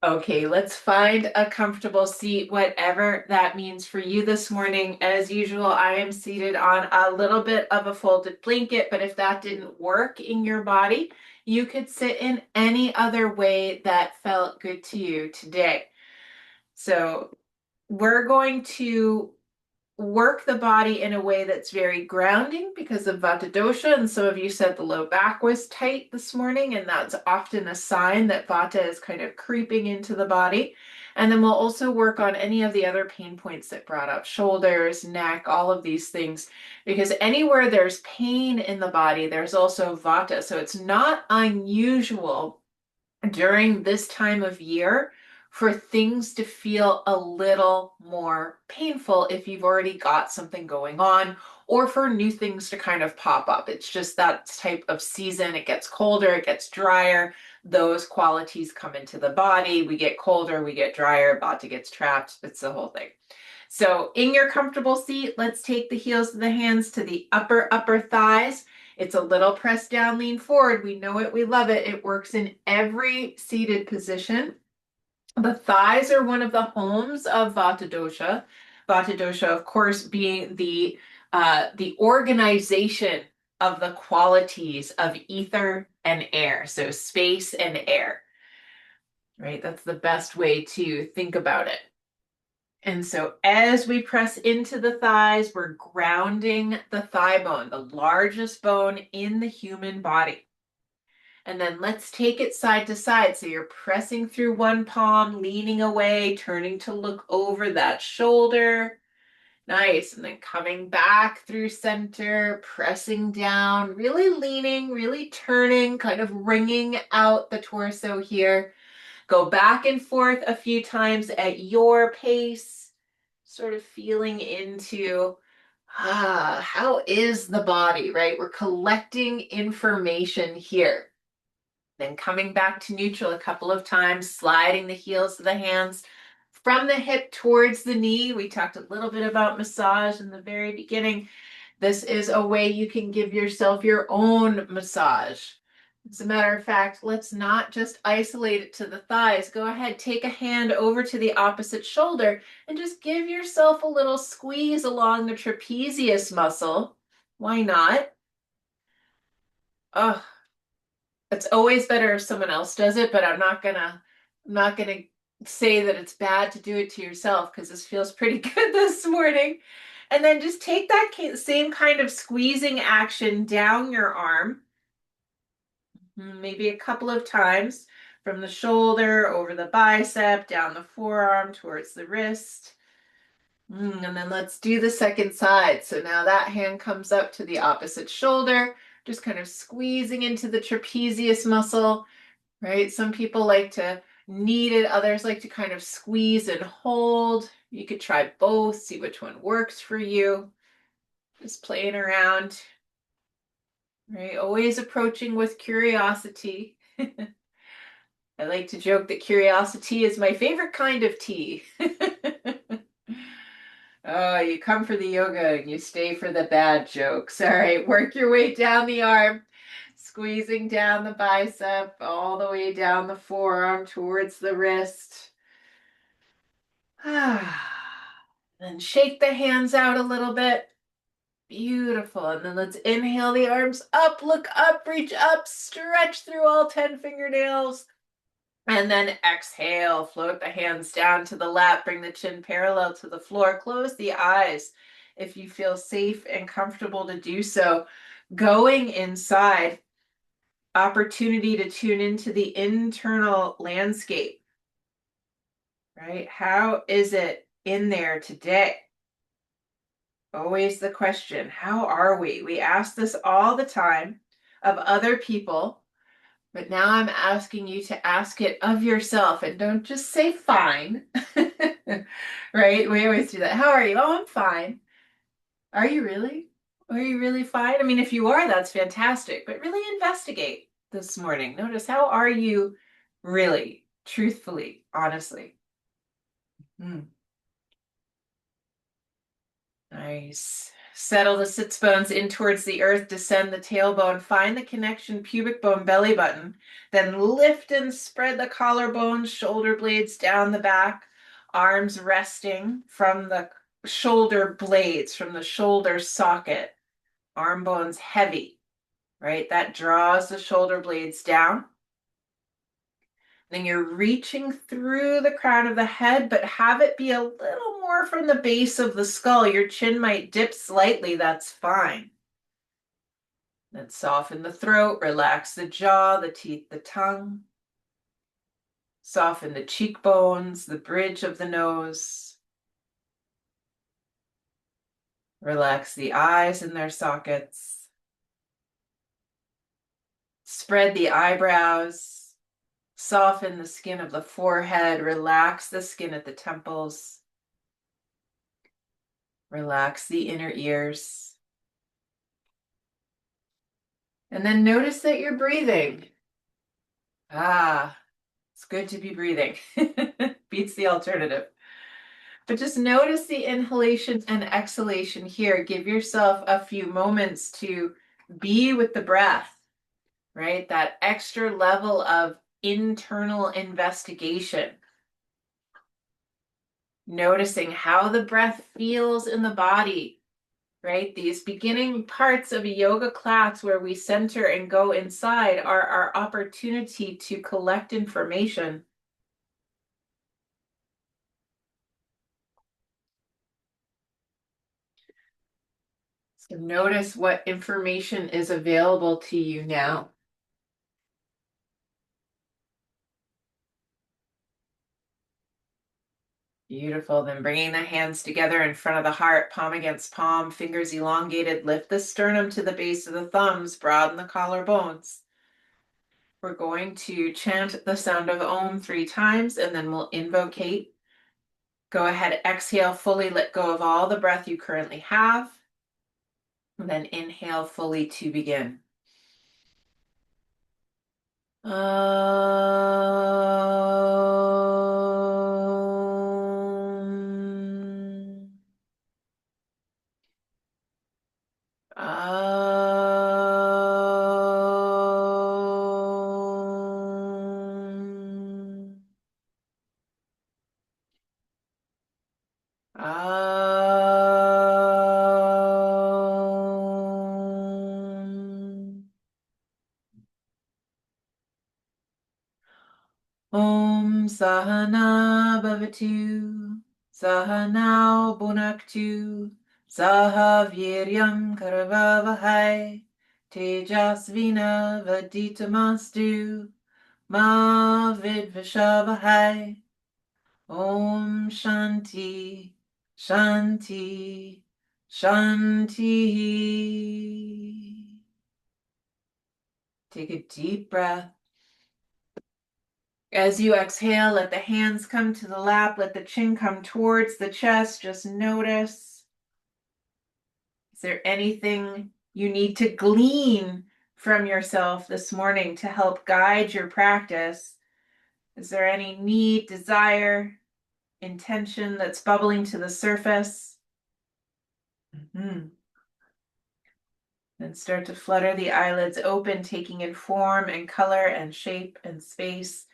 Okay, let's find a comfortable seat, whatever that means for you this morning. As usual, I am seated on a little bit of a folded blanket, but if that didn't work in your body, you could sit in any other way that felt good to you today. So we're going to work the body in a way that's very grounding because of Vata dosha. And some of you said the low back was tight this morning, and that's often a sign that Vata is kind of creeping into the body. And then we'll also work on any of the other pain points that brought up shoulders, neck, all of these things, because anywhere there's pain in the body, there's also Vata. So it's not unusual during this time of year for things to feel a little more painful if you've already got something going on, or for new things to kind of pop up. It's just that type of season. It gets colder, it gets drier. Those qualities come into the body. We get colder, we get drier, body gets trapped. It's the whole thing. So in your comfortable seat, let's take the heels of the hands to the upper thighs. It's a little press down, lean forward. We know it, we love it. It works in every seated position. The thighs are one of the homes of Vata dosha. Vata dosha, of course, being the organization of the qualities of ether and air. So space and air, right? That's the best way to think about it. And so as we press into the thighs, we're grounding the thigh bone, the largest bone in the human body. And then let's take it side to side. So you're pressing through one palm, leaning away, turning to look over that shoulder. Nice. And then coming back through center, pressing down, really leaning, really turning, kind of wringing out the torso here. Go back and forth a few times at your pace, sort of feeling into how is the body, right? We're collecting information here. Then coming back to neutral a couple of times, sliding the heels of the hands from the hip towards the knee. We talked a little bit about massage in the very beginning. This is a way you can give yourself your own massage. As a matter of fact, let's not just isolate it to the thighs. Go ahead, take a hand over to the opposite shoulder and just give yourself a little squeeze along the trapezius muscle. Why not? Oh, it's always better if someone else does it, but I'm not gonna say that it's bad to do it to yourself because this feels pretty good this morning. And then just take that same kind of squeezing action down your arm, maybe a couple of times from the shoulder over the bicep, down the forearm towards the wrist. And then let's do the second side. So now that hand comes up to the opposite shoulder, just kind of squeezing into the trapezius muscle, right? Some people like to knead it, others like to kind of squeeze and hold. You could try both, see which one works for you. Just playing around, right? Always approaching with curiosity. I like to joke that curiosity is my favorite kind of tea. Oh, you come for the yoga and you stay for the bad jokes. All right, work your way down the arm, squeezing down the bicep, all the way down the forearm towards the wrist. Then shake the hands out a little bit. Beautiful. And then let's inhale the arms up, look up, reach up, stretch through all 10 fingernails. And then exhale, float the hands down to the lap, bring the chin parallel to the floor, close the eyes if you feel safe and comfortable to do so. Going inside, opportunity to tune into the internal landscape, right? How is it in there today? Always the question, how are we? We ask this all the time of other people. But now I'm asking you to ask it of yourself and don't just say fine. Right? We always do that. How are you? Oh, I'm fine. Are you really? Are you really fine? I mean, if you are, that's fantastic, but really investigate this morning. Notice how are you really, truthfully, honestly? Hmm. Nice. Settle the sits bones in towards the earth, descend the tailbone, find the connection, pubic bone, belly button. Then lift and spread the collarbones, shoulder blades down the back, arms resting from the shoulder blades, from the shoulder socket. Arm bones heavy, right? That draws the shoulder blades down. Then you're reaching through the crown of the head, but have it be a little more from the base of the skull. Your chin might dip slightly, that's fine. Then soften the throat, relax the jaw, the teeth, the tongue. Soften the cheekbones, the bridge of the nose. Relax the eyes in their sockets. Spread the eyebrows. Soften the skin of the forehead, relax the skin at the temples. Relax the inner ears. And then notice that you're breathing. It's good to be breathing. Beats the alternative. But just notice the inhalation and exhalation here. Give yourself a few moments to be with the breath, right? That extra level of internal investigation. Noticing how the breath feels in the body, right? These beginning parts of a yoga class where we center and go inside are our opportunity to collect information. So notice what information is available to you now. Beautiful. Then bringing the hands together in front of the heart, palm against palm, fingers elongated, lift the sternum to the base of the thumbs, broaden the collarbones. We're going to chant the sound of Om 3 times, and then we'll invocate. Go ahead, exhale, fully let go of all the breath you currently have. And then inhale fully to begin. Om Sahana Bhavatu, Sahanao Bhunaktu, Saha Viryam Karavavahai, Tejasvina Vaditamastu, Ma Vidvishavahai. Om Shanti, Shanti, Shanti. Take a deep breath. As you exhale, let the hands come to the lap, let the chin come towards the chest. Just notice. Is there anything you need to glean from yourself this morning to help guide your practice? Is there any need, desire, intention that's bubbling to the surface? Then start to flutter the eyelids open, taking in form and color and shape and space.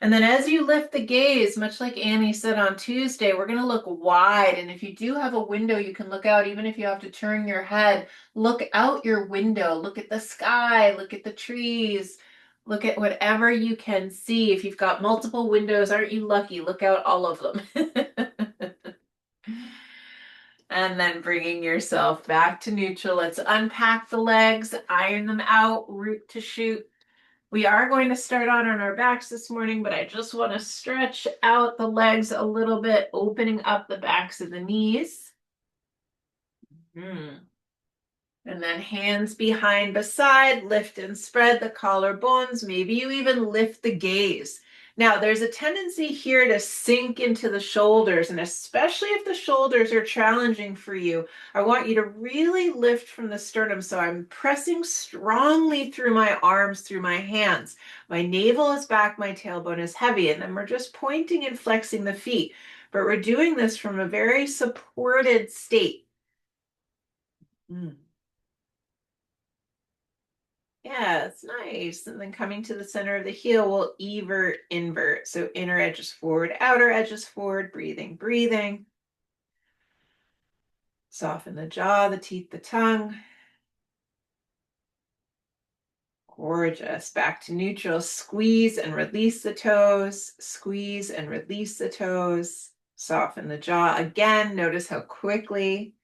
And then as you lift the gaze, much like Annie said on Tuesday, we're going to look wide. And if you do have a window, you can look out, even if you have to turn your head, look out your window, look at the sky, look at the trees, look at whatever you can see. If you've got multiple windows, aren't you lucky? Look out all of them. And then bringing yourself back to neutral. Let's unpack the legs, iron them out, root to shoot. We are going to start on our backs this morning, but I just want to stretch out the legs a little bit, opening up the backs of the knees. And then hands behind beside, lift and spread the collarbones. Maybe you even lift the gaze. Now, there's a tendency here to sink into the shoulders, and especially if the shoulders are challenging for you, I want you to really lift from the sternum. So I'm pressing strongly through my arms, through my hands. My navel is back, my tailbone is heavy, and then we're just pointing and flexing the feet. But we're doing this from a very supported state. Mm. Yeah, it's nice. And then coming to the center of the heel, we'll evert, invert. So inner edges forward, outer edges forward, breathing, breathing. Soften the jaw, the teeth, the tongue. Gorgeous. Back to neutral. Squeeze and release the toes. Squeeze and release the toes. Soften the jaw. Again, notice how quickly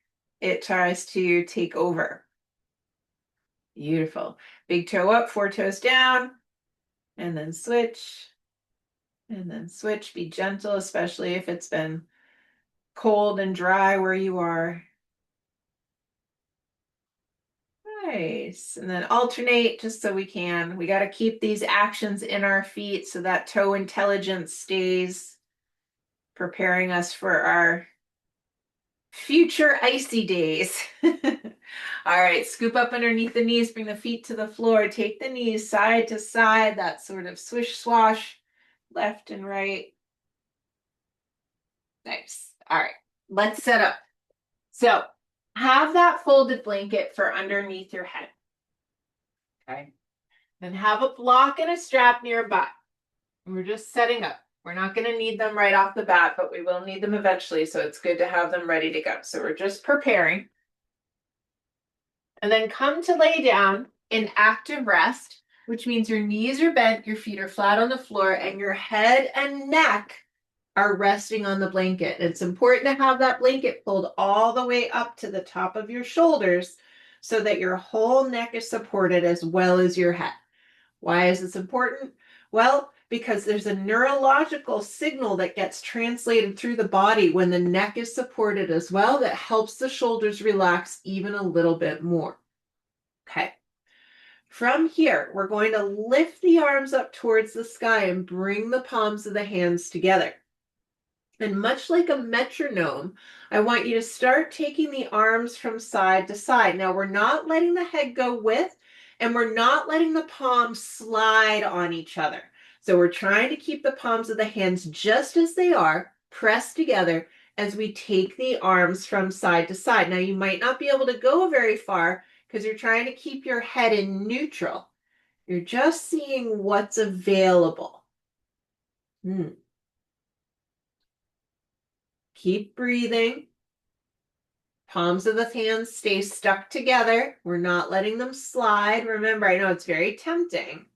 it tries to take over. Beautiful. Big toe up, 4 toes down, and then switch, and then switch. Be gentle, especially if it's been cold and dry where you are. Nice. And then alternate just so we can. We got to keep these actions in our feet so that toe intelligence stays preparing us for our future icy days. All right, scoop up underneath the knees, bring the feet to the floor, take the knees side to side, that sort of swish swash, left and right. Nice. All right, let's set up. So have that folded blanket for underneath your head. Okay. Then have a block and a strap nearby. We're just setting up. We're not going to need them right off the bat, but we will need them eventually. So it's good to have them ready to go. So we're just preparing. And then come to lay down in active rest, which means your knees are bent, your feet are flat on the floor, and your head and neck are resting on the blanket. It's important to have that blanket pulled all the way up to the top of your shoulders so that your whole neck is supported as well as your head. Why is this important? Well, because there's a neurological signal that gets translated through the body when the neck is supported as well that helps the shoulders relax even a little bit more. Okay. From here, we're going to lift the arms up towards the sky and bring the palms of the hands together. And much like a metronome, I want you to start taking the arms from side to side. Now, we're not letting the head go with, and we're not letting the palms slide on each other. So we're trying to keep the palms of the hands just as they are, pressed together as we take the arms from side to side. Now, you might not be able to go very far because you're trying to keep your head in neutral. You're just seeing what's available. Keep breathing. Palms of the hands stay stuck together. We're not letting them slide. Remember, I know it's very tempting.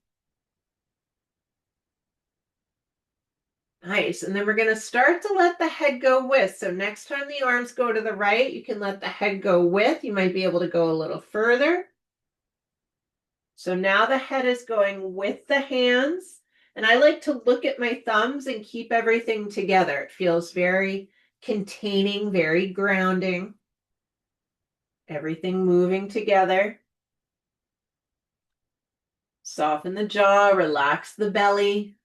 Nice. And then we're going to start to let the head go with. So next time the arms go to the right, you can let the head go with. You might be able to go a little further. So now the head is going with the hands. And I like to look at my thumbs and keep everything together. It feels very containing, very grounding. Everything moving together. Soften the jaw, relax the belly.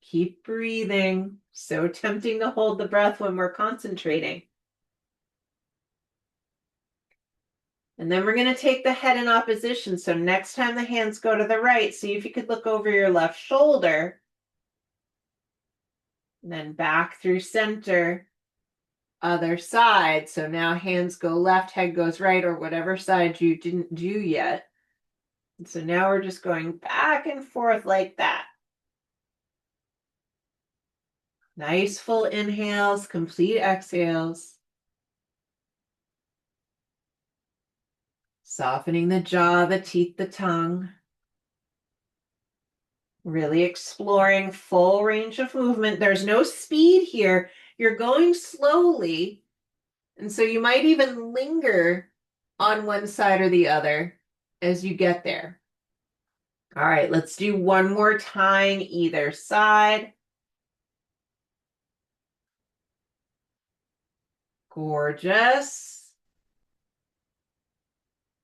Keep breathing. So tempting to hold the breath when we're concentrating. And then we're going to take the head in opposition. So next time the hands go to the right, see if you could look over your left shoulder. And then back through center. Other side. So now hands go left, head goes right, or whatever side you didn't do yet. And so now we're just going back and forth like that. Nice full inhales, complete exhales. Softening the jaw, the teeth, the tongue. Really exploring full range of movement. There's no speed here. You're going slowly. And so you might even linger on one side or the other as you get there. All right, let's do one more time, either side. Gorgeous.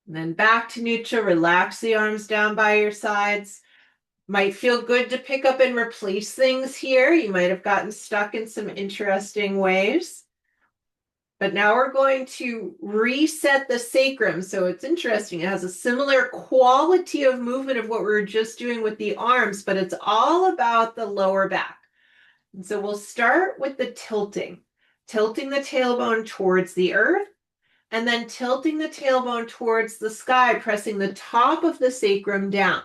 And then back to neutral. Relax the arms down by your sides. Might feel good to pick up and replace things here. You might have gotten stuck in some interesting ways. But now we're going to reset the sacrum. So it's interesting. It has a similar quality of movement of what we were just doing with the arms, but it's all about the lower back. And so we'll start with the tilting. tilting the tailbone towards the earth, and then tilting the tailbone towards the sky, pressing the top of the sacrum down.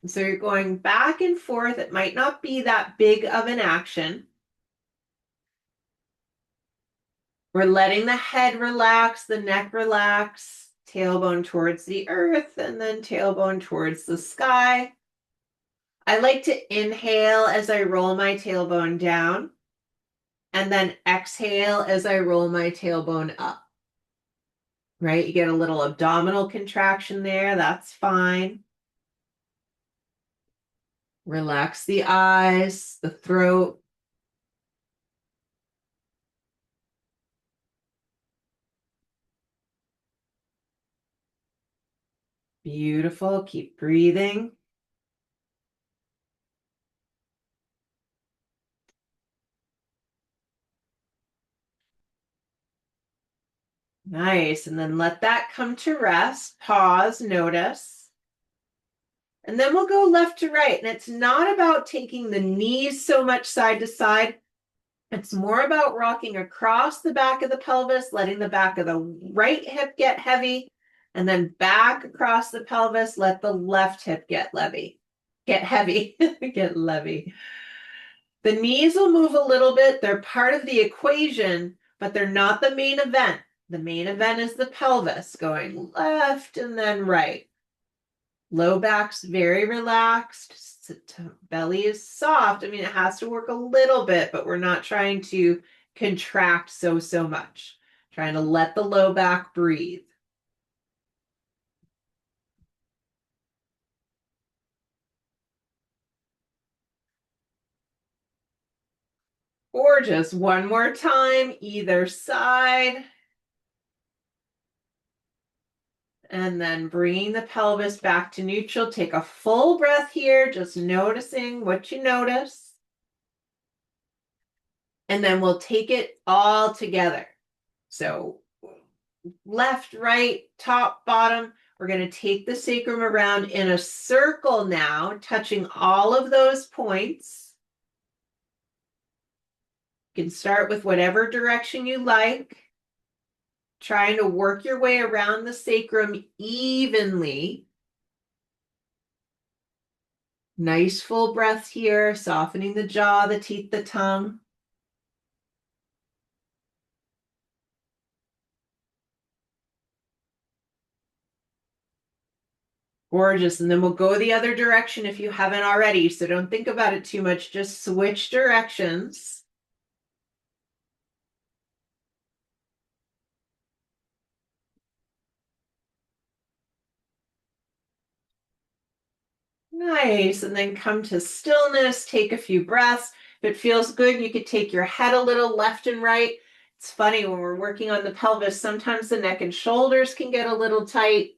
And so you're going back and forth. It might not be that big of an action. We're letting the head relax, the neck relax, tailbone towards the earth, and then tailbone towards the sky. I like to inhale as I roll my tailbone down, and then exhale as I roll my tailbone up. Right? You get a little abdominal contraction there. That's fine. Relax the eyes, the throat. Beautiful. Keep breathing. Nice. And then let that come to rest. Pause, notice. And then we'll go left to right. And it's not about taking the knees so much side to side. It's more about rocking across the back of the pelvis, letting the back of the right hip get heavy, and then back across the pelvis, let the left hip get heavy. Get levy. The knees will move a little bit. They're part of the equation, but they're not the main event. The main event is the pelvis going left and then right. Low back's very relaxed. Belly is soft. I mean, it has to work a little bit, but we're not trying to contract so much. Trying to let the low back breathe. Gorgeous. One more time, either side. And then bringing the pelvis back to neutral. Take a full breath here, just noticing what you notice. And then we'll take it all together. So left, right, top, bottom. We're going to take the sacrum around in a circle now, touching all of those points. You can start with whatever direction you like. Trying to work your way around the sacrum evenly. Nice full breath here, softening the jaw, the teeth, the tongue. Gorgeous. And then we'll go the other direction if you haven't already. So don't think about it too much. Just switch directions. Nice. And then come to stillness. Take a few breaths. If it feels good, you could take your head a little left and right. It's funny when we're working on the pelvis, sometimes the neck and shoulders can get a little tight.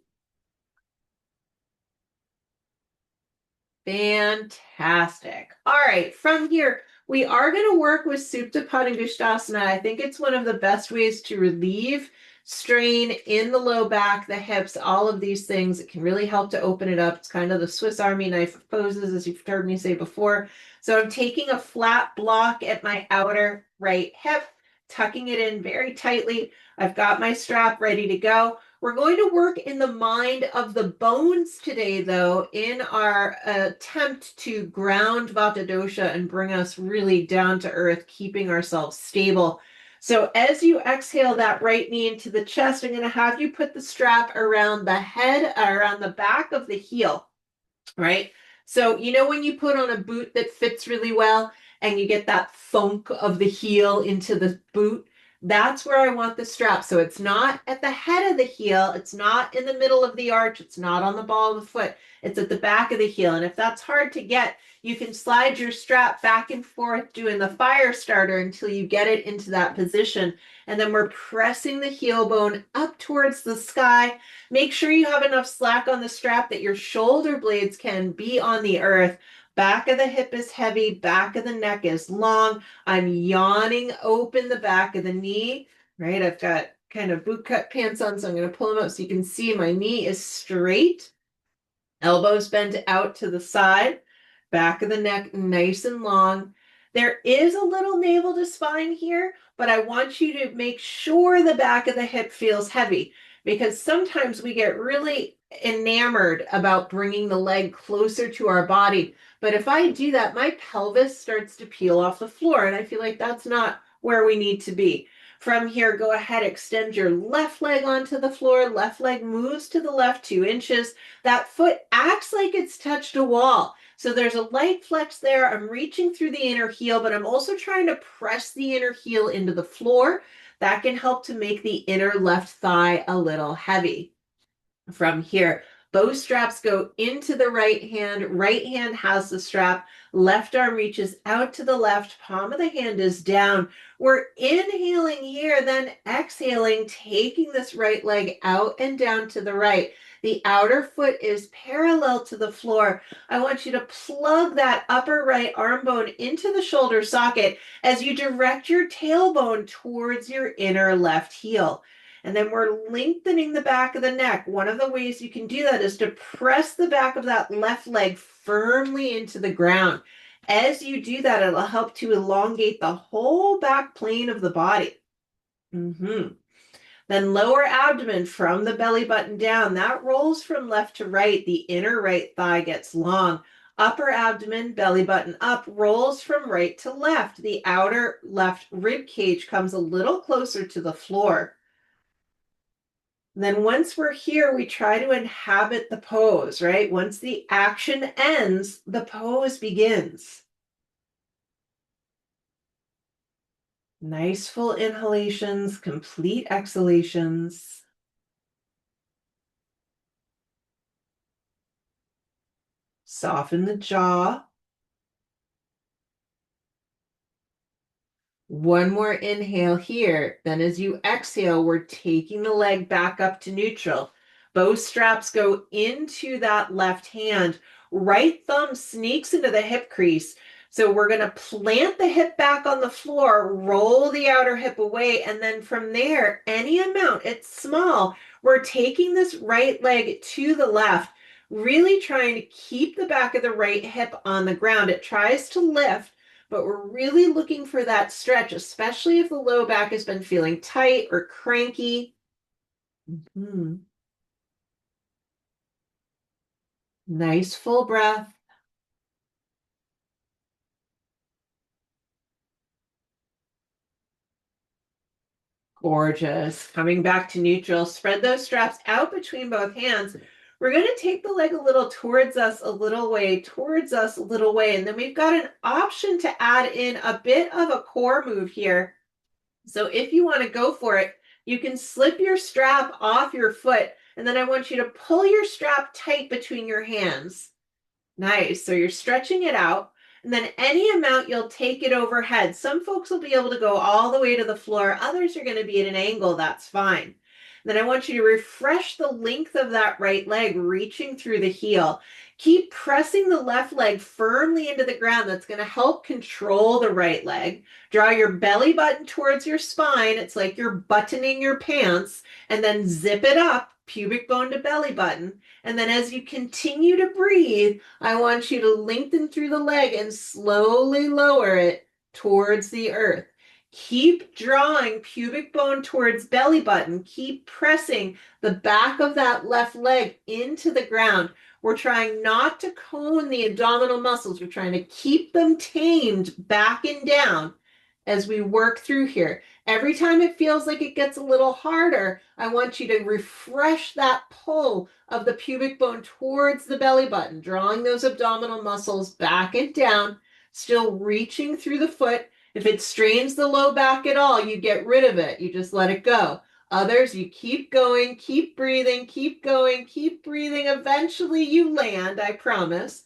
Fantastic. All right, from here, we are going to work with Supta Padangusthasana. I think it's one of the best ways to relieve strain in the low back, the hips, all of these things. It can really help to open it up. It's kind of the Swiss Army knife of poses, as you've heard me say before. So I'm taking a flat block at my outer right hip, tucking it in very tightly. I've got my strap ready to go. We're going to work in the mind of the bones today, though, in our attempt to ground Vata dosha and bring us really down to earth, keeping ourselves stable. So as you exhale that right knee into the chest, I'm going to have you put the strap around the head, around the back of the heel, right? So, you know, when you put on a boot that fits really well and you get that thunk of the heel into the boot, that's where I want the strap. So it's not at the head of the heel. It's not in the middle of the arch. It's not on the ball of the foot. It's at the back of the heel. And if that's hard to get, you can slide your strap back and forth doing the fire starter until you get it into that position. And then we're pressing the heel bone up towards the sky. Make sure you have enough slack on the strap that your shoulder blades can be on the earth. Back of the hip is heavy, back of the neck is long. I'm yawning open the back of the knee, right? I've got kind of boot cut pants on, so I'm going to pull them up so you can see my knee is straight. Elbows bent out to the side, back of the neck nice and long. There is a little navel to spine here, but I want you to make sure the back of the hip feels heavy because sometimes we get really enamored about bringing the leg closer to our body. But if I do that, my pelvis starts to peel off the floor, and I feel like that's not where we need to be. From here, go ahead, extend your left leg onto the floor. Left leg moves to the left 2 inches. That foot acts like it's touched a wall. So there's a light flex there. I'm reaching through the inner heel, but I'm also trying to press the inner heel into the floor. That can help to make the inner left thigh a little heavy. From here, both straps go into the right hand. Right hand has the strap. Left arm reaches out to the left. Palm of the hand is down. We're inhaling here, then exhaling, taking this right leg out and down to the right. The outer foot is parallel to the floor. I want you to plug that upper right arm bone into the shoulder socket as you direct your tailbone towards your inner left heel. And then we're lengthening the back of the neck. One of the ways you can do that is to press the back of that left leg firmly into the ground. As you do that, it'll help to elongate the whole back plane of the body. Then lower abdomen from the belly button down. That rolls from left to right. The inner right thigh gets long. Upper abdomen, belly button up, rolls from right to left. The outer left rib cage comes a little closer to the floor. Then once we're here, we try to inhabit the pose, right? Once the action ends, the pose begins. Nice full inhalations, complete exhalations. Soften the jaw. One more inhale here. Then as you exhale, we're taking the leg back up to neutral. Both straps go into that left hand. Right thumb sneaks into the hip crease. So we're going to plant the hip back on the floor, roll the outer hip away, and then from there, any amount, it's small, we're taking this right leg to the left, really trying to keep the back of the right hip on the ground. It tries to lift, but we're really looking for that stretch, especially if the low back has been feeling tight or cranky. Nice full breath. Gorgeous. Coming back to neutral, spread those straps out between both hands. We're going to take the leg a little towards us, a little way, towards us, a little way. And then we've got an option to add in a bit of a core move here. So if you want to go for it, you can slip your strap off your foot. And then I want you to pull your strap tight between your hands. Nice. So you're stretching it out. And then any amount, you'll take it overhead. Some folks will be able to go all the way to the floor. Others are going to be at an angle. That's fine. Then I want you to refresh the length of that right leg, reaching through the heel. Keep pressing the left leg firmly into the ground. That's going to help control the right leg. Draw your belly button towards your spine. It's like you're buttoning your pants, and then zip it up, pubic bone to belly button. And then as you continue to breathe, I want you to lengthen through the leg and slowly lower it towards the earth. Keep drawing pubic bone towards belly button. Keep pressing the back of that left leg into the ground. We're trying not to cone the abdominal muscles. We're trying to keep them tamed back and down as we work through here. Every time it feels like it gets a little harder, I want you to refresh that pull of the pubic bone towards the belly button, drawing those abdominal muscles back and down, still reaching through the foot. If it strains the low back at all, you get rid of it. You just let it go. Others, you keep going, keep breathing, keep going, keep breathing. Eventually you land, I promise.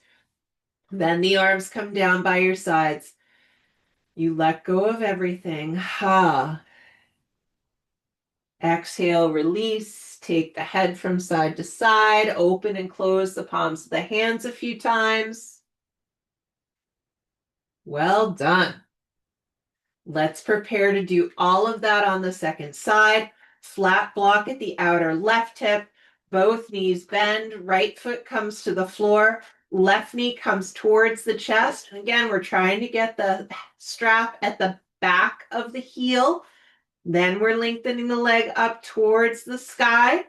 Then the arms come down by your sides. You let go of everything. Exhale, release. Take the head from side to side. Open and close the palms of the hands a few times. Well done. Let's prepare to do all of that on the second side. Flat block at the outer left hip. Both knees bend. Right foot comes to the floor. Left knee comes towards the chest. And again, we're trying to get the strap at the back of the heel. Then we're lengthening the leg up towards the sky,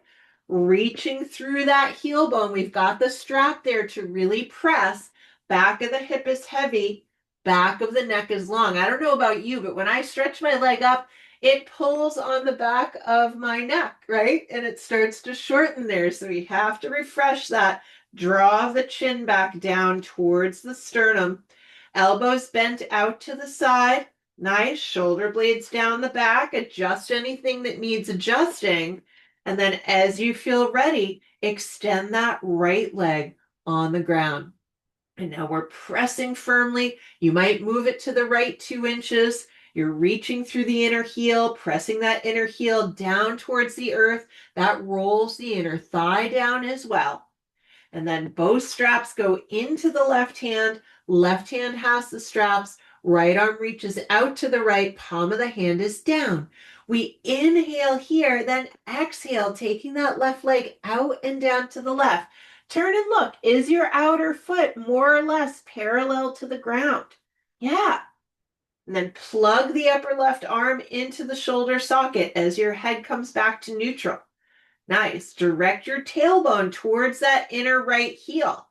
reaching through that heel bone. We've got the strap there to really press. Back of the hip is heavy. Back of the neck is long. I don't know about you, but when I stretch my leg up, it pulls on the back of my neck, right? And it starts to shorten there. So we have to refresh that. Draw the chin back down towards the sternum. Elbows bent out to the side. Nice. Shoulder blades down the back. Adjust anything that needs adjusting. And then as you feel ready, extend that right leg on the ground. And now we're pressing firmly. You might move it to the right 2 inches. You're reaching through the inner heel, pressing that inner heel down towards the earth. That rolls the inner thigh down as well. And then both straps go into the left hand. Left hand has the straps. Right arm reaches out to the right. Palm of the hand is down. We inhale here, then exhale, taking that left leg out and down to the left. Turn and look. Is your outer foot more or less parallel to the ground? Yeah. And then plug the upper left arm into the shoulder socket as your head comes back to neutral. Nice. Direct your tailbone towards that inner right heel.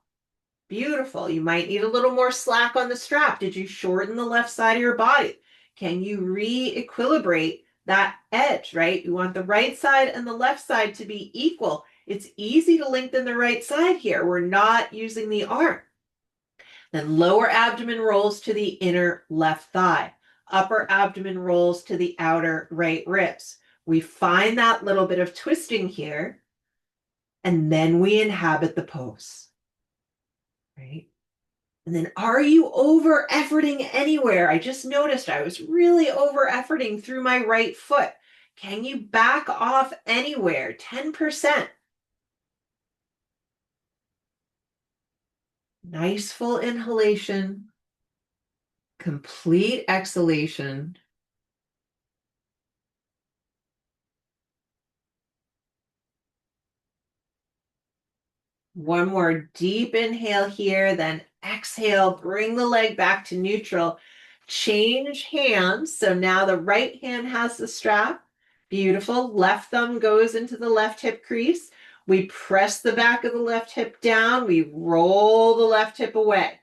Beautiful. You might need a little more slack on the strap. Did you shorten the left side of your body? Can you re-equilibrate that edge, right? You want the right side and the left side to be equal. It's easy to lengthen the right side here. We're not using the arm. Then lower abdomen rolls to the inner left thigh. Upper abdomen rolls to the outer right ribs. We find that little bit of twisting here, and then we inhabit the pose, right? And then are you over efforting anywhere? I just noticed I was really over efforting through my right foot. Can you back off anywhere? 10%. Nice full inhalation, complete exhalation. One more deep inhale here, then exhale, bring the leg back to neutral. Change hands. So now the right hand has the strap. Beautiful. Left thumb goes into the left hip crease. We press the back of the left hip down. We roll the left hip away.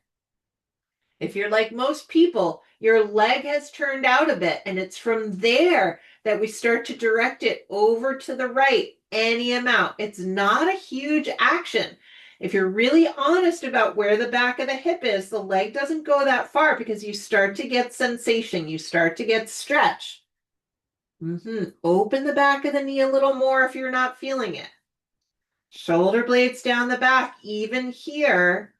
If you're like most people, your leg has turned out a bit, and it's from there that we start to direct it over to the right, any amount. It's not a huge action. If you're really honest about where the back of the hip is, the leg doesn't go that far because you start to get sensation. You start to get stretch. Open the back of the knee a little more if you're not feeling it. Shoulder blades down the back, even here.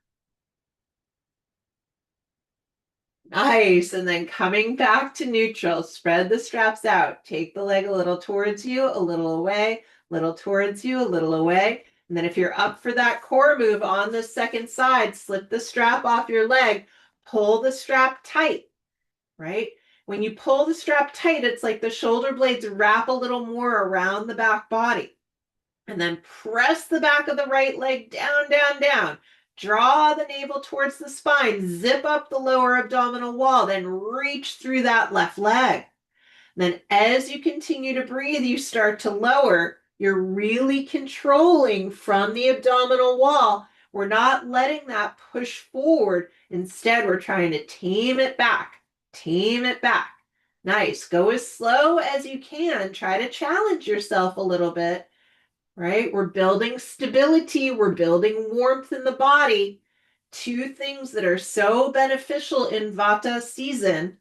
Nice. And then coming back to neutral, spread the straps out. Take the leg a little towards you, a little away, little towards you, a little away. And then if you're up for that core move on the second side, slip the strap off your leg, pull the strap tight, right? When you pull the strap tight, it's like the shoulder blades wrap a little more around the back body. And then press the back of the right leg down, down, down. Draw the navel towards the spine. Zip up the lower abdominal wall. Then reach through that left leg. Then as you continue to breathe, you start to lower. You're really controlling from the abdominal wall. We're not letting that push forward. Instead, we're trying to tame it back. Tame it back. Nice. Go as slow as you can. Try to challenge yourself a little bit. Right? We're building stability. We're building warmth in the body. 2 things that are so beneficial in Vata season,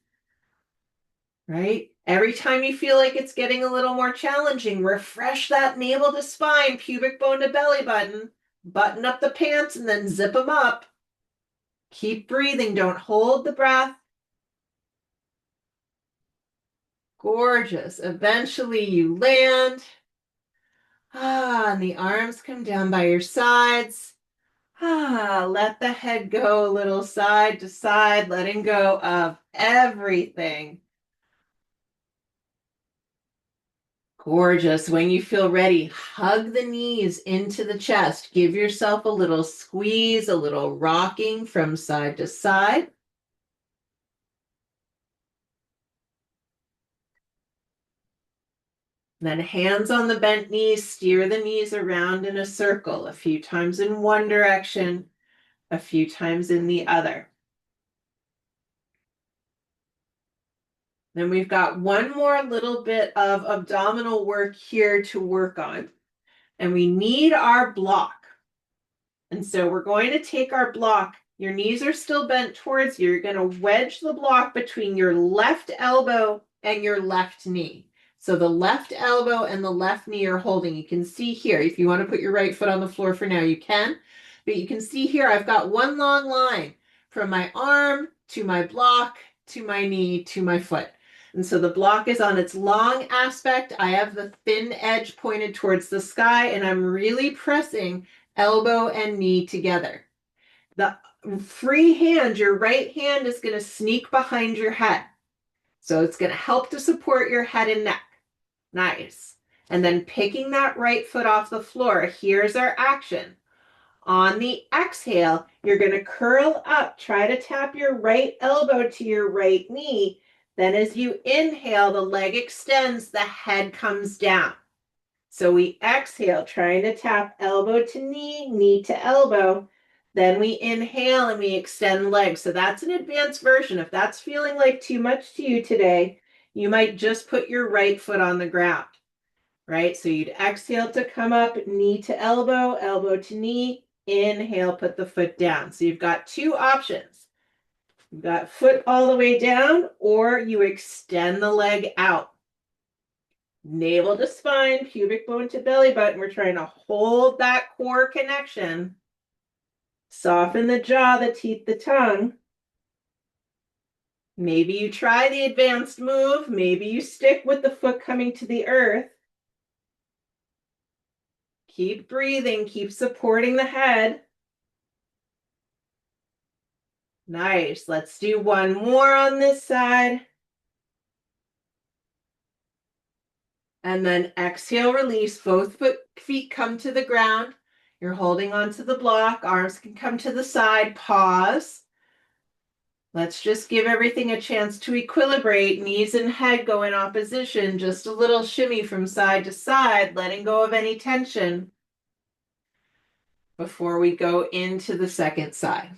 right? Every time you feel like it's getting a little more challenging, refresh that navel to spine, pubic bone to belly button, button up the pants, and then zip them up. Keep breathing. Don't hold the breath. Gorgeous. Eventually you land. And the arms come down by your sides. Let the head go a little side to side, letting go of everything. Gorgeous. When you feel ready, hug the knees into the chest. Give yourself a little squeeze, a little rocking from side to side. Then hands on the bent knees, steer the knees around in a circle, a few times in one direction, a few times in the other. Then we've got one more little bit of abdominal work here to work on. And we need our block. And so we're going to take our block. Your knees are still bent towards you. You're going to wedge the block between your left elbow and your left knee. So the left elbow and the left knee are holding. You can see here, if you want to put your right foot on the floor for now, you can. But you can see here, I've got one long line from my arm to my block to my knee to my foot. And so the block is on its long aspect. I have the thin edge pointed towards the sky, and I'm really pressing elbow and knee together. The free hand, your right hand, is going to sneak behind your head. So it's going to help to support your head and neck. Nice. And then picking that right foot off the floor. Here's our action. On the exhale, you're going to curl up. Try to tap your right elbow to your right knee. Then as you inhale, the leg extends, the head comes down. So we exhale, trying to tap elbow to knee, knee to elbow. Then we inhale and we extend legs. So that's an advanced version. If that's feeling like too much to you today, you might just put your right foot on the ground, right? So you'd exhale to come up, knee to elbow, elbow to knee. Inhale, put the foot down. So you've got two options. You've got foot all the way down, or you extend the leg out. Navel to spine, pubic bone to belly button. We're trying to hold that core connection. Soften the jaw, the teeth, the tongue. Maybe you try the advanced move. Maybe you stick with the foot coming to the earth. Keep breathing. Keep supporting the head. Nice. Let's do one more on this side. And then exhale, release. Both feet come to the ground. You're holding onto the block. Arms can come to the side. Pause. Let's just give everything a chance to equilibrate. Knees and head go in opposition. Just a little shimmy from side to side, letting go of any tension before we go into the second side.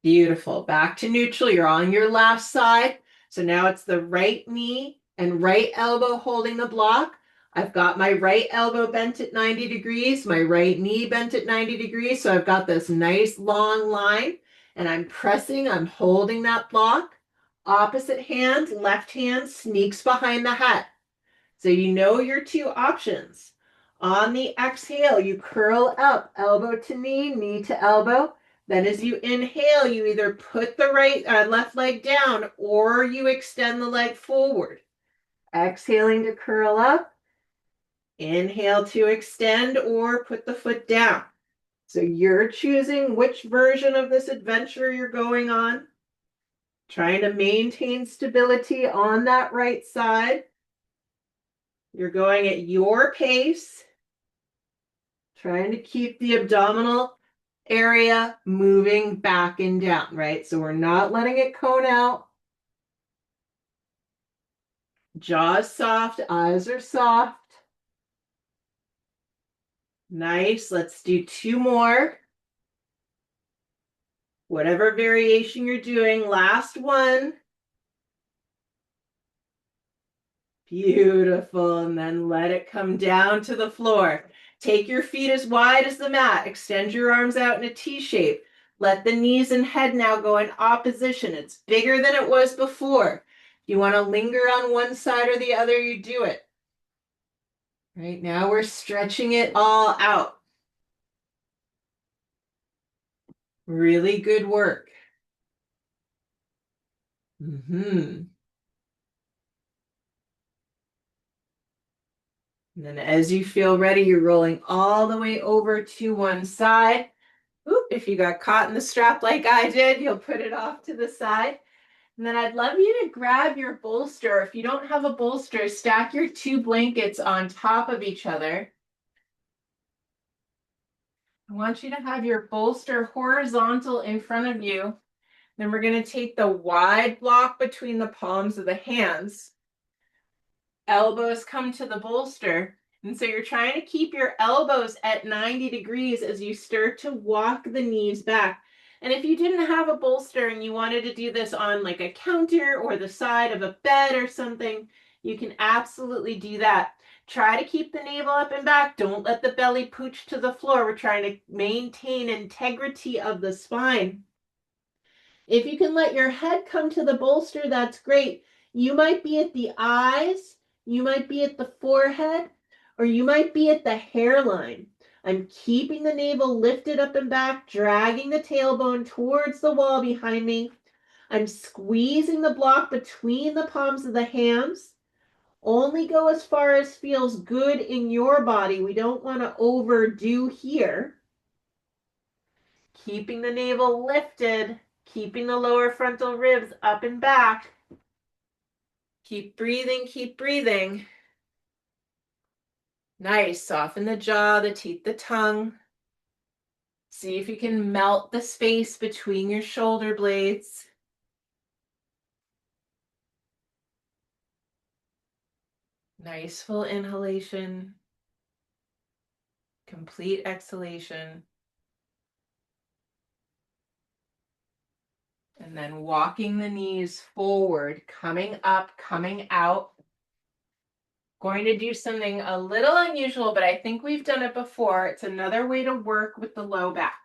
Beautiful. Back to neutral. You're on your last side. So now it's the right knee and right elbow holding the block. I've got my right elbow bent at 90 degrees, my right knee bent at 90 degrees. So I've got this nice long line, and I'm pressing, I'm holding that block. Opposite hand, left hand sneaks behind the head. So you know your two options. On the exhale, you curl up, elbow to knee, knee to elbow. Then as you inhale, you either put the left leg down, or you extend the leg forward. Exhaling to curl up. Inhale to extend, or put the foot down. So you're choosing which version of this adventure you're going on. Trying to maintain stability on that right side. You're going at your pace. Trying to keep the abdominal area moving back and down, right? So we're not letting it cone out. Jaws soft, eyes are soft. Nice. Let's do two more. Whatever variation you're doing, last one. Beautiful. And then let it come down to the floor. Take your feet as wide as the mat. Extend your arms out in a T shape. Let the knees and head now go in opposition. It's bigger than it was before. If you want to linger on one side or the other, you do it. Right now we're stretching it all out. Really good work. And then as you feel ready, you're rolling all the way over to one side. Oop, if you got caught in the strap like I did, you'll put it off to the side. And then I'd love you to grab your bolster. If you don't have a bolster, stack your two blankets on top of each other. I want you to have your bolster horizontal in front of you. Then we're going to take the wide block between the palms of the hands. Elbows come to the bolster. And so you're trying to keep your elbows at 90 degrees as you start to walk the knees back. And if you didn't have a bolster and you wanted to do this on like a counter or the side of a bed or something, you can absolutely do that. Try to keep the navel up and back. Don't let the belly pooch to the floor. We're trying to maintain integrity of the spine. If you can let your head come to the bolster, that's great. You might be at the eyes, you might be at the forehead, or you might be at the hairline. I'm keeping the navel lifted up and back, dragging the tailbone towards the wall behind me. I'm squeezing the block between the palms of the hands. Only go as far as feels good in your body. We don't want to overdo here. Keeping the navel lifted, keeping the lower frontal ribs up and back. Keep breathing, keep breathing. Nice. Soften the jaw, the teeth, the tongue. See if you can melt the space between your shoulder blades. Nice full inhalation. Complete exhalation. And then walking the knees forward, coming up, coming out. Going to do something a little unusual, but I think we've done it before. It's another way to work with the low back,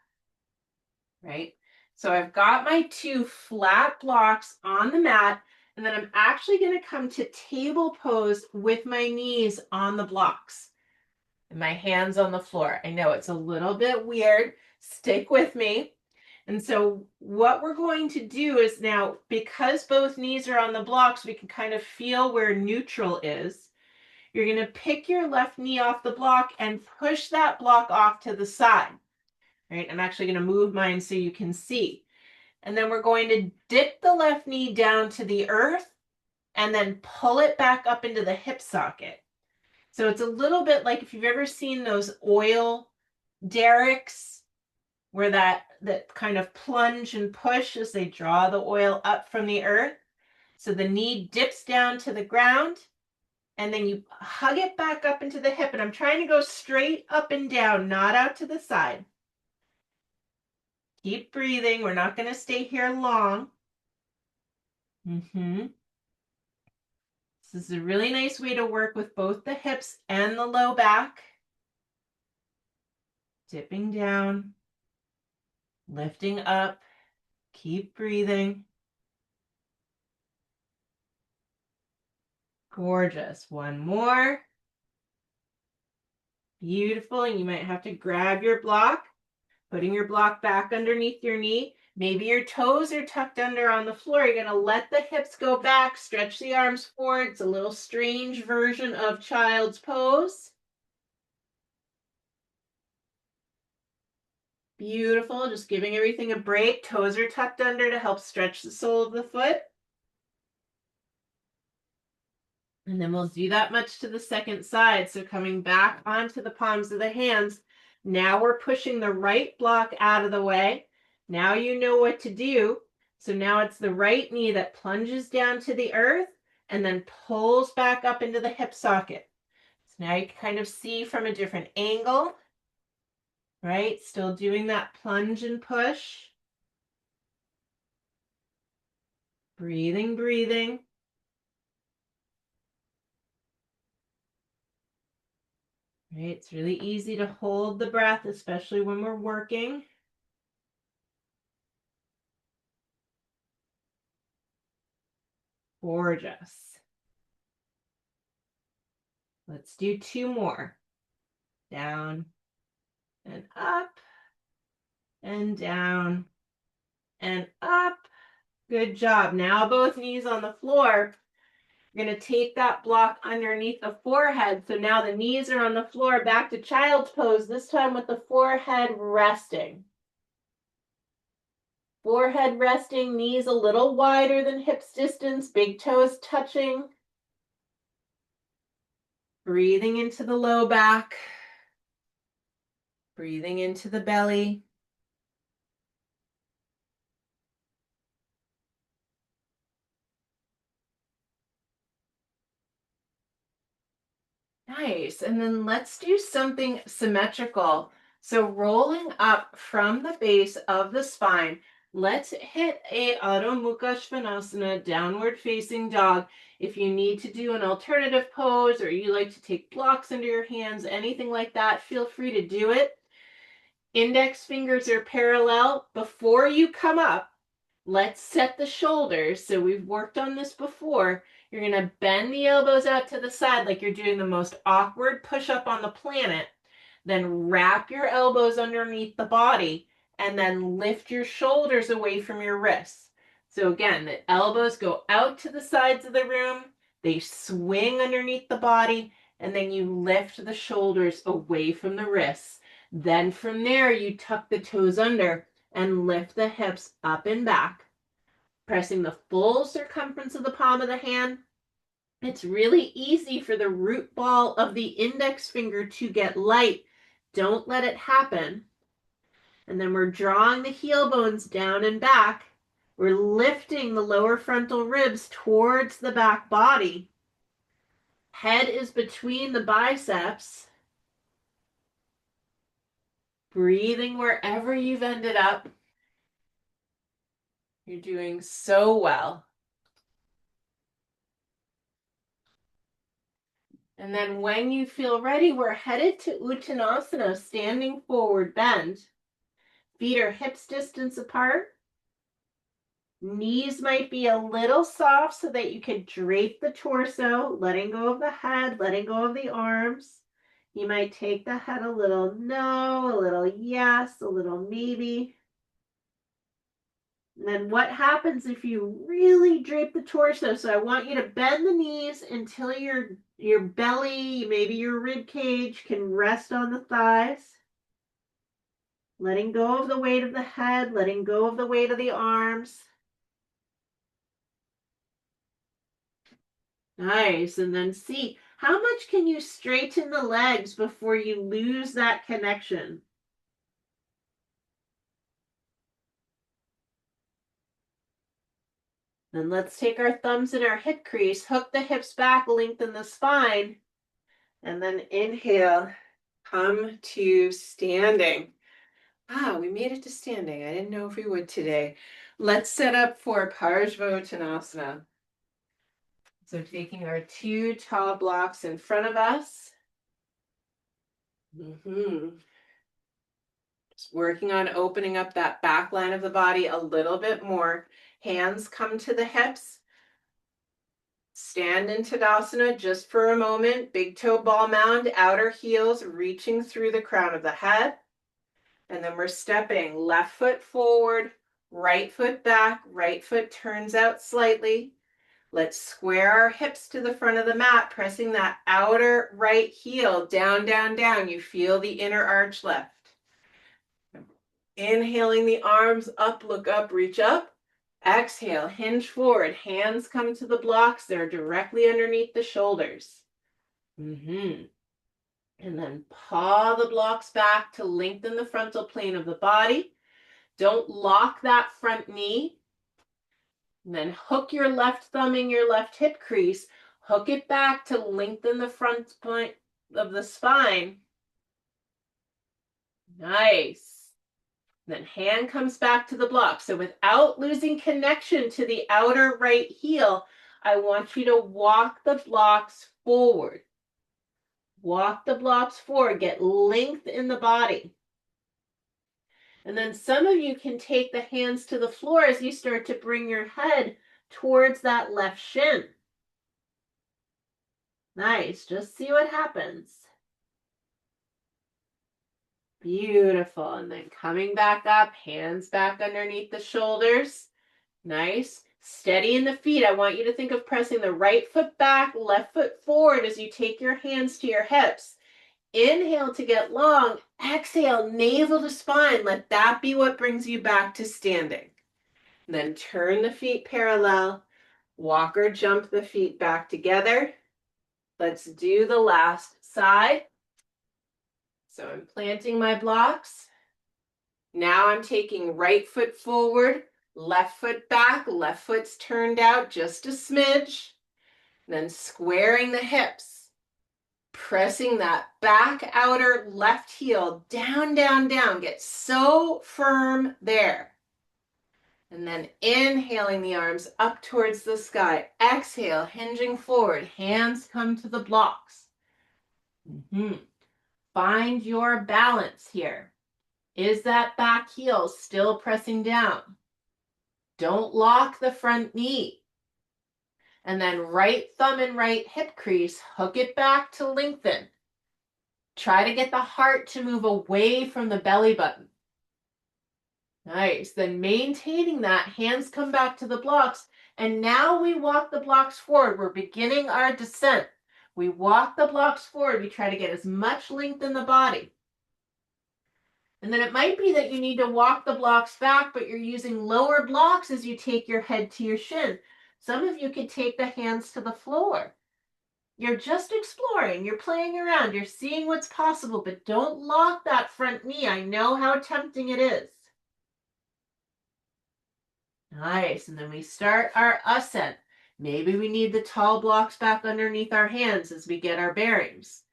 right? So I've got my two flat blocks on the mat, and then I'm actually going to come to table pose with my knees on the blocks and my hands on the floor. I know it's a little bit weird. Stick with me. And so what we're going to do is now, because both knees are on the blocks, we can kind of feel where neutral is. You're going to pick your left knee off the block and push that block off to the side. Right? I'm actually going to move mine so you can see. And then we're going to dip the left knee down to the earth and then pull it back up into the hip socket. So it's a little bit like if you've ever seen those oil derricks where that kind of plunge and push as they draw the oil up from the earth. So the knee dips down to the ground and then you hug it back up into the hip. And I'm trying to go straight up and down, not out to the side. Keep breathing. We're not going to stay here long. This is a really nice way to work with both the hips and the low back. Dipping down, lifting up, keep breathing. Gorgeous. One more. Beautiful. And you might have to grab your block, putting your block back underneath your knee. Maybe your toes are tucked under on the floor. You're going to let the hips go back, stretch the arms forward. It's a little strange version of child's pose. Beautiful. Just giving everything a break. Toes are tucked under to help stretch the sole of the foot. And then we'll do that much to the second side. So coming back onto the palms of the hands. Now we're pushing the right block out of the way. Now you know what to do. So now it's the right knee that plunges down to the earth and then pulls back up into the hip socket. So now you can kind of see from a different angle, right? Still doing that plunge and push. Breathing, breathing. Right, it's really easy to hold the breath, especially when we're working. Gorgeous. Let's do two more. Down and up and down and up. Good job. Now both knees on the floor. You're going to take that block underneath the forehead. So now the knees are on the floor, back to child's pose, this time with the forehead resting. Forehead resting, knees a little wider than hips distance, big toes touching. Breathing into the low back. Breathing into the belly. Nice. And then let's do something symmetrical. So rolling up from the base of the spine, let's hit a Adho Mukha Svanasana, downward facing dog. If you need to do an alternative pose or you like to take blocks under your hands, anything like that, feel free to do it. Index fingers are parallel. Before you come up, let's set the shoulders. So we've worked on this before. You're going to bend the elbows out to the side like you're doing the most awkward push-up on the planet. Then wrap your elbows underneath the body and then lift your shoulders away from your wrists. So again, the elbows go out to the sides of the room. They swing underneath the body, and then you lift the shoulders away from the wrists. Then from there, you tuck the toes under and lift the hips up and back, pressing the full circumference of the palm of the hand. It's really easy for the root ball of the index finger to get light. Don't let it happen. And then we're drawing the heel bones down and back. We're lifting the lower frontal ribs towards the back body. Head is between the biceps. Breathing wherever you've ended up. You're doing so well. And then when you feel ready, we're headed to Uttanasana, standing forward bend. Feet are hips distance apart. Knees might be a little soft so that you can drape the torso, letting go of the head, letting go of the arms. You might take the head a little no, a little yes, a little maybe. And then what happens if you really drape the torso? So I want you to bend the knees until your belly, maybe your rib cage, can rest on the thighs. Letting go of the weight of the head, letting go of the weight of the arms. Nice. And then see, how much can you straighten the legs before you lose that connection? Then let's take our thumbs in our hip crease, hook the hips back, lengthen the spine, and then inhale, come to standing. Ah, we made it to standing. I didn't know if we would today. Let's set up for Parsvottanasana. So taking our two tall blocks in front of us. Just working on opening up that back line of the body a little bit more. Hands come to the hips. Stand in Tadasana just for a moment. Big toe ball mound, outer heels reaching through the crown of the head. And then we're stepping left foot forward, right foot back, right foot turns out slightly. Let's square our hips to the front of the mat, pressing that outer right heel down, down, down. You feel the inner arch lift. Inhaling the arms up, look up, reach up. Exhale, hinge forward. Hands come to the blocks. They're directly underneath the shoulders. And then paw the blocks back to lengthen the frontal plane of the body. Don't lock that front knee. And then hook your left thumb in your left hip crease. Hook it back to lengthen the front point of the spine. Nice. Then hand comes back to the block. So without losing connection to the outer right heel, I want you to walk the blocks forward. Walk the blocks forward. Get length in the body. And then some of you can take the hands to the floor as you start to bring your head towards that left shin. Nice. Just see what happens. Beautiful. And then coming back up, hands back underneath the shoulders. Nice. Steady in the feet. I want you to think of pressing the right foot back, left foot forward as you take your hands to your hips. Inhale to get long. Exhale, navel to spine. Let that be what brings you back to standing. Then turn the feet parallel. Walk or jump the feet back together. Let's do the last side. So I'm planting my blocks. Now I'm taking right foot forward, left foot back, left foot's turned out just a smidge. Then squaring the hips, pressing that back outer left heel down, down, down. Get so firm there. And then inhaling the arms up towards the sky. Exhale, hinging forward. Hands come to the blocks. Find your balance here. Is that back heel still pressing down? Don't lock the front knee. And then right thumb and right hip crease, hook it back to lengthen. Try to get the heart to move away from the belly button. Nice. Then maintaining that, hands come back to the blocks. And now we walk the blocks forward. We're beginning our descent. We walk the blocks forward. We try to get as much length in the body. And then it might be that you need to walk the blocks back, but you're using lower blocks as you take your head to your shin. Some of you could take the hands to the floor. You're just exploring, you're playing around, you're seeing what's possible, but don't lock that front knee. I know how tempting it is. Nice, and then we start our ascent. Maybe we need the tall blocks back underneath our hands as we get our bearings.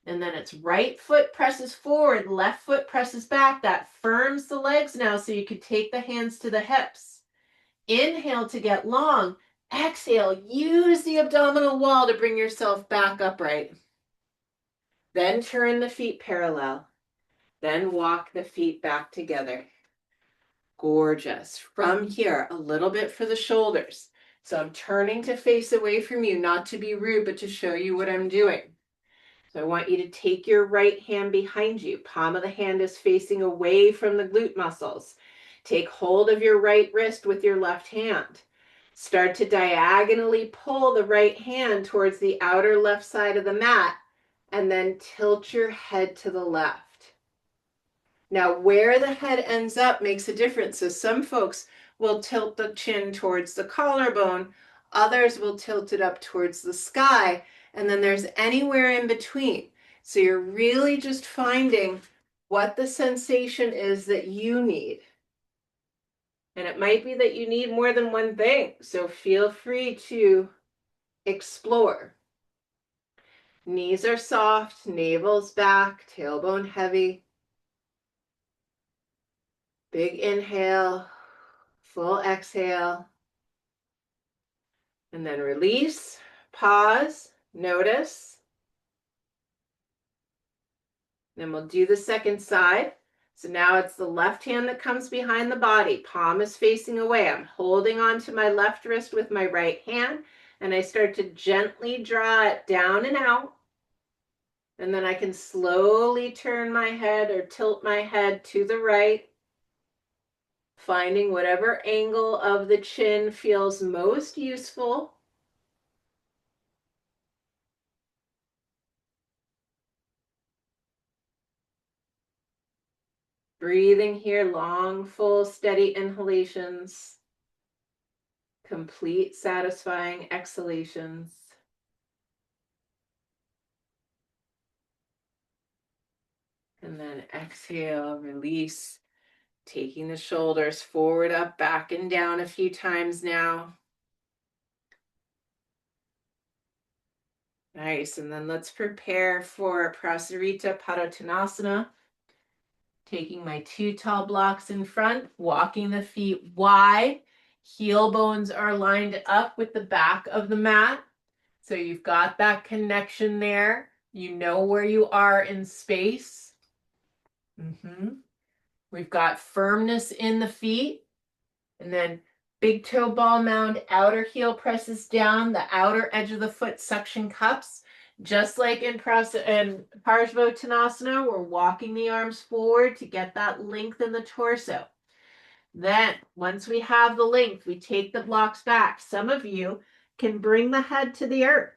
And then it's right foot presses forward, left foot presses back. That firms the legs now so you can take the hands to the hips. Inhale to get long. Exhale, use the abdominal wall to bring yourself back upright. Then turn the feet parallel. Then walk the feet back together. Gorgeous. From here, a little bit for the shoulders. So I'm turning to face away from you, not to be rude, but to show you what I'm doing. So I want you to take your right hand behind you. Palm of the hand is facing away from the glute muscles. Take hold of your right wrist with your left hand. Start to diagonally pull the right hand towards the outer left side of the mat, and then tilt your head to the left. Now, where the head ends up makes a difference. So some folks will tilt the chin towards the collarbone. Others will tilt it up towards the sky. And then there's anywhere in between. So you're really just finding what the sensation is that you need. And it might be that you need more than one thing. So feel free to explore. Knees are soft, navel's back, tailbone heavy. Big inhale, full exhale. And then release, pause, notice. Then we'll do the second side. So now it's the left hand that comes behind the body. Palm is facing away. I'm holding onto my left wrist with my right hand, and I start to gently draw it down and out. And then I can slowly turn my head or tilt my head to the right, finding whatever angle of the chin feels most useful. Breathing here, long, full, steady inhalations. Complete, satisfying exhalations. And then exhale, release, taking the shoulders forward, up, back, and down a few times now. Nice, and then let's prepare for Prasarita Padottanasana. Taking my two tall blocks in front, walking the feet wide. Heel bones are lined up with the back of the mat. So you've got that connection there. You know where you are in space. We've got firmness in the feet. And then big toe ball mound, outer heel presses down, the outer edge of the foot suction cups. Just like in Parsvottanasana, we're walking the arms forward to get that length in the torso. Then, once we have the length, we take the blocks back. Some of you can bring the head to the earth.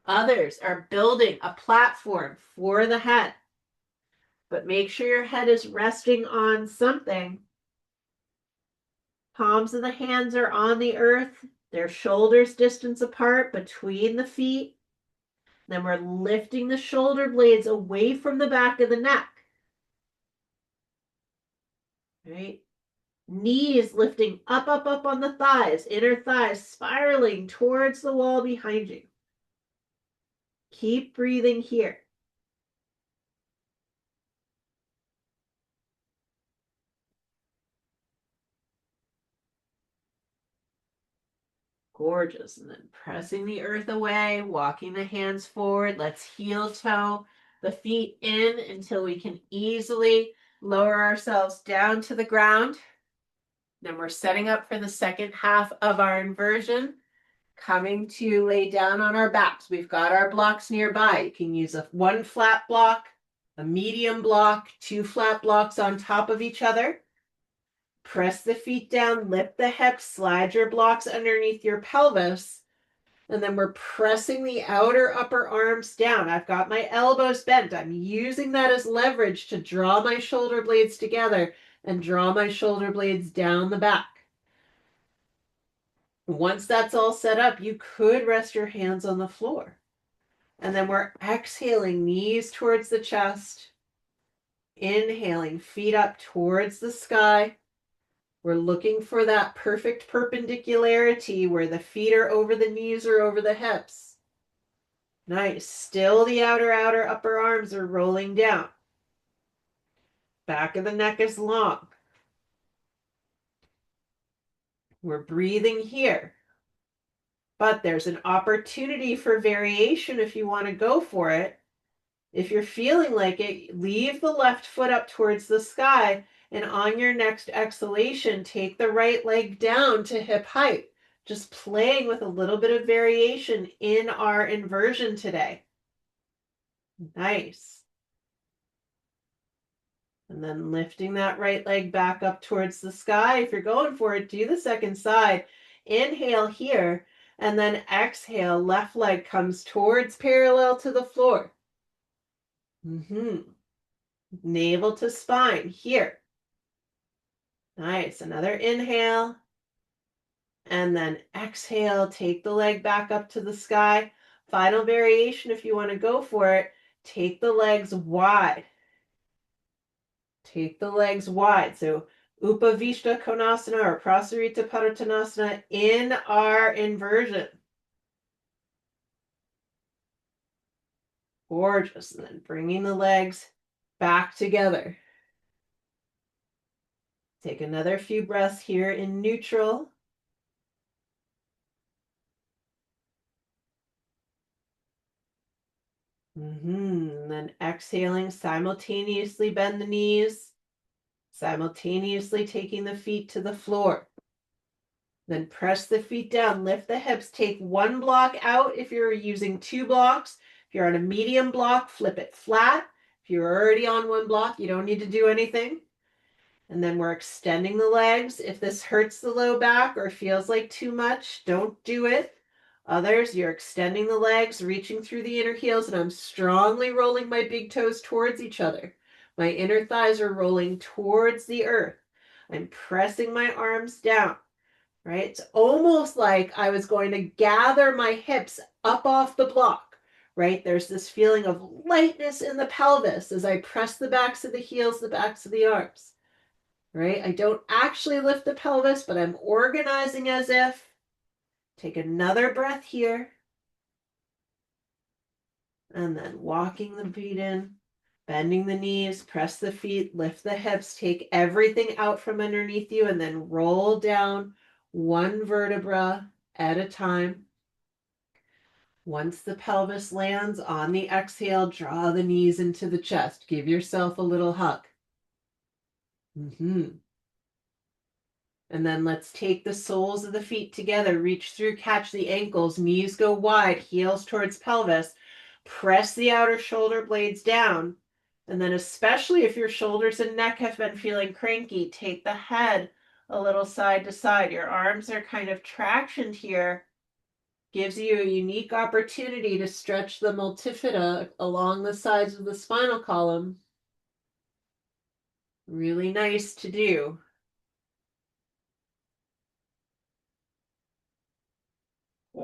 Others are building a platform for the head. But make sure your head is resting on something. Palms of the hands are on the earth. Their shoulders distance apart between the feet. Then we're lifting the shoulder blades away from the back of the neck. Right? Knees lifting up, up, up on the thighs, inner thighs spiraling towards the wall behind you. Keep breathing here. Gorgeous. And then pressing the earth away, walking the hands forward. Let's heel toe the feet in until we can easily lower ourselves down to the ground. Then we're setting up for the second half of our inversion, coming to lay down on our backs. We've got our blocks nearby. You can use one flat block, a medium block, two flat blocks on top of each other. Press the feet down, lift the hips, slide your blocks underneath your pelvis. And then we're pressing the outer upper arms down. I've got my elbows bent. I'm using that as leverage to draw my shoulder blades together and draw my shoulder blades down the back. Once that's all set up, you could rest your hands on the floor. And then we're exhaling, knees towards the chest. Inhaling, feet up towards the sky. We're looking for that perfect perpendicularity where the feet are over the knees or over the hips. Nice. Still the outer upper arms are rolling down. Back of the neck is long. We're breathing here. But there's an opportunity for variation if you want to go for it. If you're feeling like it, leave the left foot up towards the sky, and on your next exhalation, take the right leg down to hip height. Just playing with a little bit of variation in our inversion today. Nice. And then lifting that right leg back up towards the sky. If you're going for it, do the second side. Inhale here, and then exhale, left leg comes towards parallel to the floor. Navel to spine here. Nice. Another inhale. And then exhale, take the leg back up to the sky. Final variation, if you want to go for it, take the legs wide. Take the legs wide. So Upavishta Konasana or Prasarita Padottanasana in our inversion. Gorgeous. And then bringing the legs back together. Take another few breaths here in neutral. And then exhaling, simultaneously bend the knees, simultaneously taking the feet to the floor. Then press the feet down, lift the hips, take one block out if you're using two blocks. If you're on a medium block, flip it flat. If you're already on one block, you don't need to do anything. And then we're extending the legs. If this hurts the low back or feels like too much, don't do it. Others, you're extending the legs, reaching through the inner heels, and I'm strongly rolling my big toes towards each other. My inner thighs are rolling towards the earth. I'm pressing my arms down, right? It's almost like I was going to gather my hips up off the block, right? There's this feeling of lightness in the pelvis as I press the backs of the heels, the backs of the arms, right? I don't actually lift the pelvis, but I'm organizing as if. Take another breath here. And then walking the feet in, bending the knees, press the feet, lift the hips, take everything out from underneath you, and then roll down one vertebra at a time. Once the pelvis lands on the exhale, draw the knees into the chest. Give yourself a little hug. And then let's take the soles of the feet together, reach through, catch the ankles, knees go wide, heels towards pelvis, press the outer shoulder blades down. And then especially if your shoulders and neck have been feeling cranky, take the head a little side to side. Your arms are kind of tractioned here. Gives you a unique opportunity to stretch the multifida along the sides of the spinal column. Really nice to do.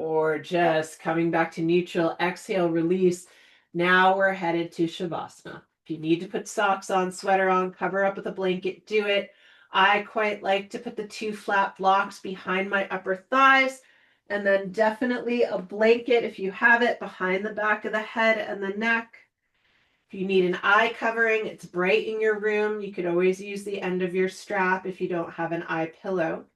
or just coming back to neutral. Exhale, release. Now we're headed to Shavasana. If you need to put socks on, sweater on, cover up with a blanket, do it. I quite like to put the 2 flat blocks behind my upper thighs, and then definitely a blanket, if you have it, behind the back of the head and the neck. If you need an eye covering, it's bright in your room. You could always use the end of your strap if you don't have an eye pillow.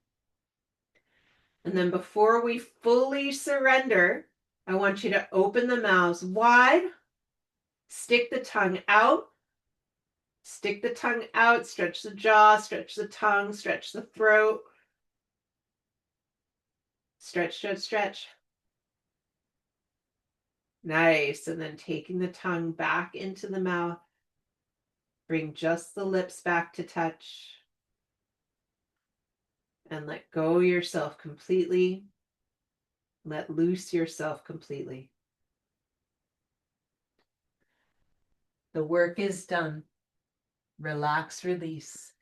And then before we fully surrender, I want you to open the mouths wide, stick the tongue out, stretch the jaw, stretch the tongue, stretch the throat. Stretch, stretch, stretch. Nice. And then taking the tongue back into the mouth. Bring just the lips back to touch. And let go yourself completely. Let loose yourself completely. The work is done. Relax, release.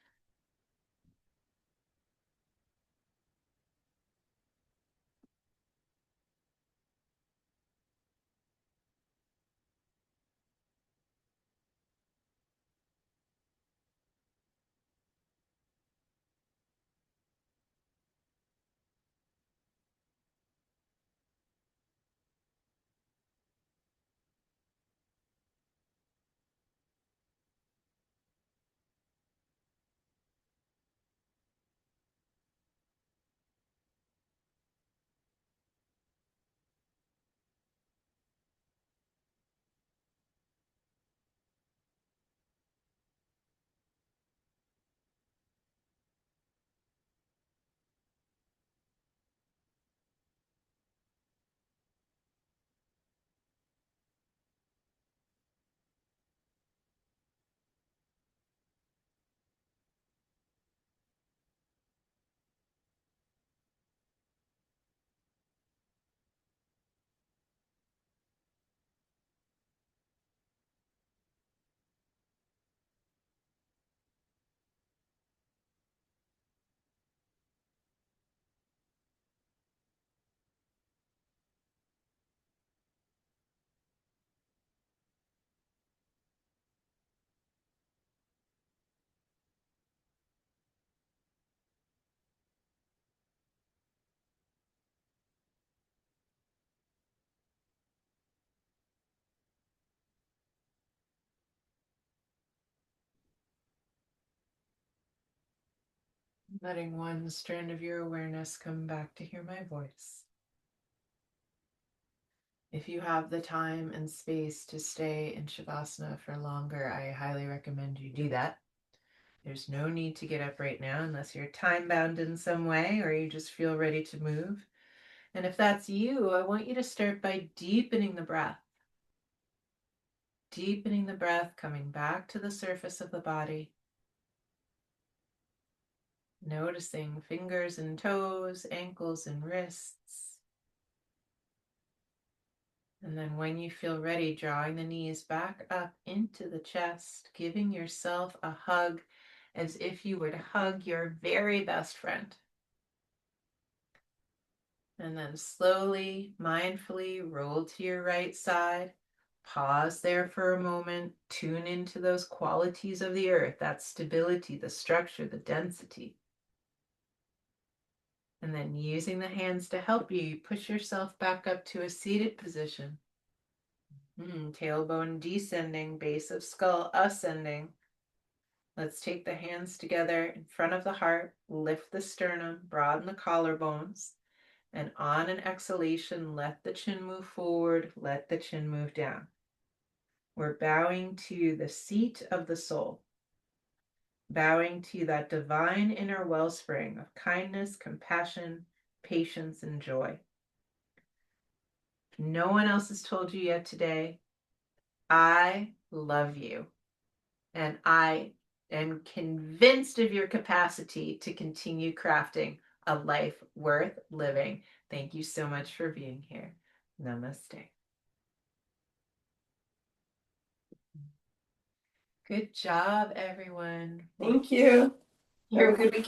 Letting one strand of your awareness come back to hear my voice. If you have the time and space to stay in Shavasana for longer, I highly recommend you do that. There's no need to get up right now unless you're time bound in some way or you just feel ready to move. And if that's you, I want you to start by deepening the breath. Deepening the breath, coming back to the surface of the body. Noticing fingers and toes, ankles and wrists. And then when you feel ready, drawing the knees back up into the chest, giving yourself a hug as if you were to hug your very best friend. And then slowly, mindfully roll to your right side. Pause there for a moment. Tune into those qualities of the earth, that stability, the structure, the density. And then using the hands to help you, push yourself back up to a seated position. Tailbone descending, base of skull ascending. Let's take the hands together in front of the heart, lift the sternum, broaden the collarbones, and on an exhalation, let the chin move forward, let the chin move down. We're bowing to the seat of the soul, bowing to that divine inner wellspring of kindness, compassion, patience, and joy. No one else has told you yet today, I love you, and I am convinced of your capacity to continue crafting a life worth living. Thank you so much for being here. Namaste. Good job, everyone. Thank you. Have a good weekend.